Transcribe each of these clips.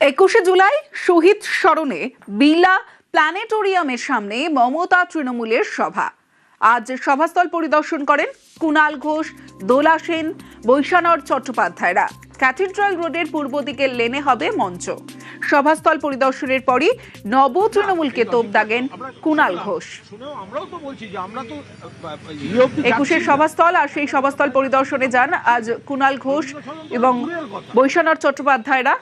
21শে জুলাই শহীদ স্মরণে বিলা প্ল্যানেটোরিয়ামের সামনে মমতা তৃণমূলের সভা। আজ সভাস্থল পরিদর্শন করেন কুণাল ঘোষ, দোলা সেন, বৈশানর চট্টোপাধ্যায়রা। ক্যাথিড্রাল রোডের পূর্ব দিকের লেনে হবে মঞ্চ। সভাস্থল পরিদর্শনের পরই নব তৃণমূলকে তোপ দাগেন কুণাল ঘোষ। 21-এর সভাস্থল আর সেই সভাস্থল পরিদর্শনে যান আজ কুণাল ঘোষ এবং বৈশানর চট্টোপাধ্যায়রা।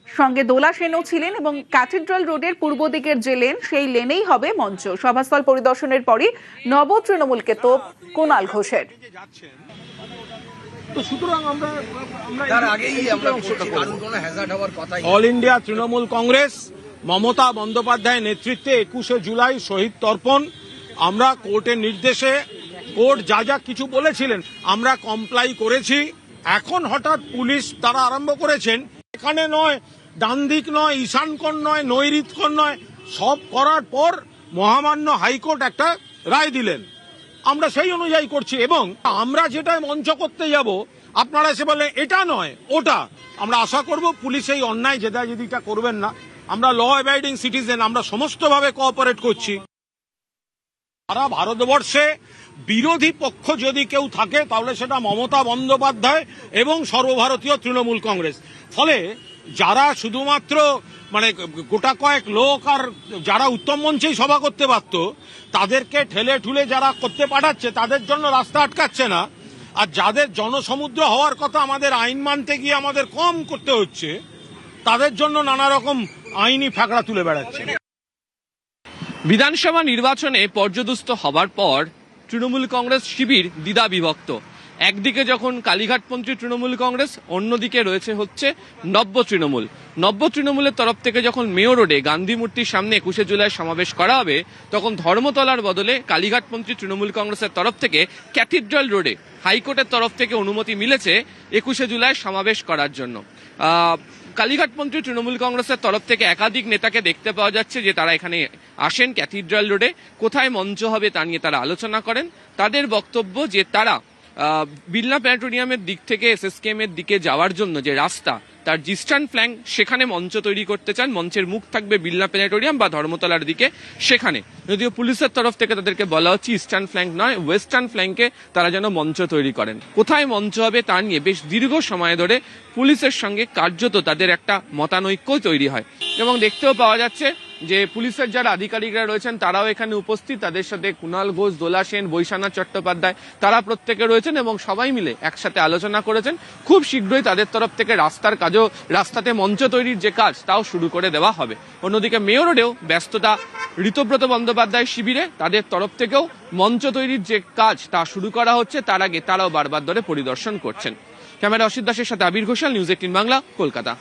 সঙ্গে দোলা সেনও ছিলেন এবং ক্যাথিড্রাল রোডের পূর্ব দিকের যে লেন সেই লেনেই হবে মঞ্চ। সভাস্থল পরিদর্শনের পরই নব তৃণমূলকে তোপ কুণাল ঘোষের। অল ইন্ডিয়া তৃণমূল কংগ্রেস মমতা বন্দ্যোপাধ্যায়ের নেতৃত্বে 21শে জুলাই শহীদ তর্পণ। আমরা কোর্টের নির্দেশে কোর্ট যা যা কিছু বলেছিলেন আমরা কমপ্লাই করেছি। এখন হঠাৎ পুলিশ তারা আরম্ভ করেছেন, এখানে নয়, ডান দিক নয়, ঈশানকোণ নয়, নৈঋত্যকোণ নয়, সব করার পর মহামান্য হাইকোর্ট একটা রায় দিলেন। আমরা সেই অনুযায়ী করছি এবং আমরা যেটা মঞ্চ করতে যাব আপনারা এসে বললেন এটা নয় ওটা। আমরা আশা করব পুলিশ এই অন্যায় যেটা করবেন না। আমরা ল অ্যাবাইডিং সিটিজেন, আমরা সমস্তভাবে কোঅপারেট করছি। সারা ভারতবর্ষে বিরোধী পক্ষ যদি কেউ থাকে তাহলে সেটা মমতা বন্দ্যোপাধ্যায় এবং সর্বভারতীয় তৃণমূল কংগ্রেস। ফলে যারা শুধুমাত্র গোটা কয়েক লোক আর যারা উত্তম মঞ্চেই সভা করতে পারত তাদেরকে ঠেলে ঠুলে যারা করতে পাঠাচ্ছে তাদের জন্য রাস্তা আটকাচ্ছে না। আর যাদের জনসমুদ্র হওয়ার কথা আমাদের আইন মানতে গিয়ে আমাদের কম করতে হচ্ছে তাদের জন্য নানা রকম আইনি ফ্যাকড়া তুলে বেড়াচ্ছে। বিধানসভা নির্বাচনে পর্যদস্ত হবার পর তৃণমূল কংগ্রেস শিবির দ্বিধা বিভক্ত। একদিকে যখন কালীঘাটপন্থী তৃণমূল কংগ্রেস, অন্যদিকে রয়েছে হচ্ছে নব্য তৃণমূল। নব্য তৃণমূলের তরফ থেকে যখন মেয়র রোডে গান্ধী মূর্তির সামনে 21শে জুলাই সমাবেশ করা হবে তখন ধর্মতলার বদলে কালীঘাটপন্থী তৃণমূল কংগ্রেসের তরফ থেকে ক্যাথিড্রাল রোডে হাইকোর্টের তরফ থেকে অনুমতি মিলেছে 21শে জুলাই সমাবেশ করার জন্য। কালীঘাটপন্থী তৃণমূল কংগ্রেসের তরফ থেকে একাধিক নেতাকে দেখতে পাওয়া যাচ্ছে যে তারা এখানে আসেন ক্যাথিড্রাল রোডে। কোথায় মঞ্চ হবে তা নিয়ে তারা আলোচনা করেন। তাদের বক্তব্য যে তারা বিড়লা প্ল্যানেটোরিয়ামের দিক থেকে এসএসকেএম এর দিকে যাওয়ার জন্য যে রাস্তা তার ইস্টার্ন ফ্ল্যাঙ্ক সেখানে মঞ্চ তৈরি করতে চান। মঞ্চের মুখ থাকবে বিড়লা প্ল্যানেটোরিয়াম বা ধর্মতলার দিকে সেখানে। যদিও পুলিশের তরফ থেকে তাদেরকে বলা হচ্ছে ইস্টার্ন ফ্ল্যাঙ্ক নয়, ওয়েস্টার্ন ফ্ল্যাঙ্কে তারা যেন মঞ্চ তৈরি করেন। কোথায় মঞ্চ হবে তা নিয়ে বেশ দীর্ঘ সময় ধরে পুলিশের সঙ্গে কার্যত তাদের একটা মতানৈক্য তৈরি হয় এবং দেখতেও পাওয়া যাচ্ছে যে পুলিশের যারা আধিকারিকরা রয়েছেন তারাও এখানে উপস্থিত। তাদের সাথে কুণাল ঘোষ, দোলা সেন, বৈশানর চট্টোপাধ্যায় তারা প্রত্যেকে রয়েছেন এবং সবাই মিলে একসাথে আলোচনা করেছেন। খুব শীঘ্রই তাদের তরফ থেকে রাস্তাতে মঞ্চ তৈরির যে কাজ তাও শুরু করে দেওয়া হবে। অন্যদিকে মেয়র রোডেও ব্যস্ততা ঋতব্রত বন্দ্যোপাধ্যায় শিবিরে, তাদের তরফ থেকেও মঞ্চ তৈরির যে কাজ তা শুরু করা হচ্ছে। তার আগে তারাও বারবার ধরে পরিদর্শন করছেন। ক্যামেরা অসিত দাসের সাথে আবির ঘোষাল, নিউজ 18 বাংলা, কলকাতা।